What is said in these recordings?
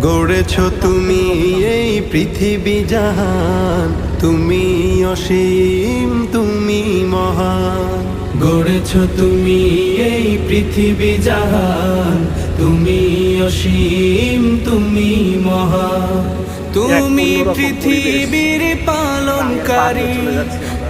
গড়েছ তুমি এই পৃথিবী জাহান, তুমি অসীম তুমি মহান। গড়েছ তুমি এই পৃথিবী জাহান, তুমি অসীম তুমি মহান। তুমি পৃথিবীর পালনকারী,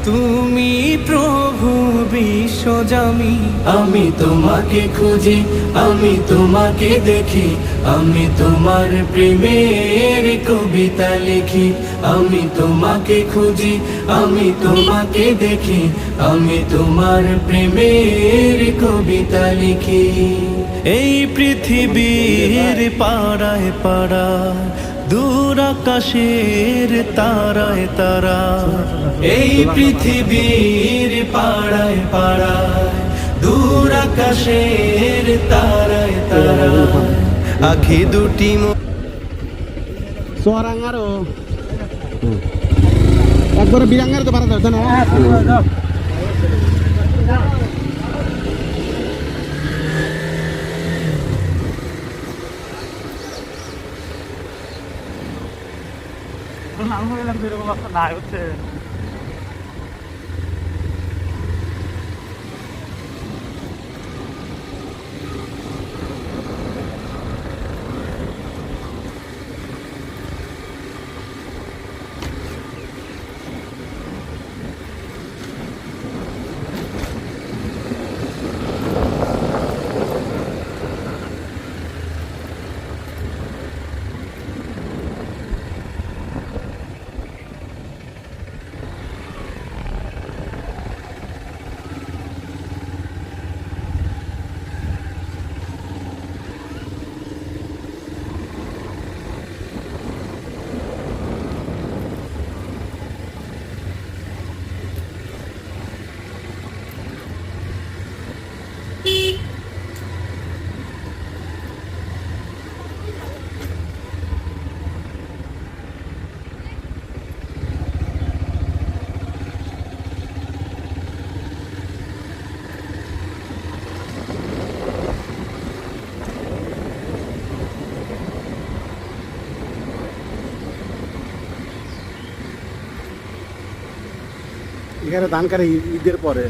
তুমি প্রভু বিশ্বজামি। আমি তোমাকে খুঁজি, আমি তোমাকে দেখি, আমি তোমার প্রেমের কবিতা লিখি। আমি তোমাকে খুঁজি, আমি তোমাকে দেখি, আমি তোমার প্রেমের কবিতা লিখি। এই পৃথিবীর পাড়ায় পাড়ায়, দূর আকাশের তারায় তারা, এই পৃথিবীর পাড়ায় পাড়ায়, দূর আকাশের তারায় তারা, আখি দুটি সোয়ারাঙ্গারও একবারে বিরাঙ্গার তো পারা যাচ্ছে না। না হচ্ছে এখানে ধান কাটে ঈদের পরে।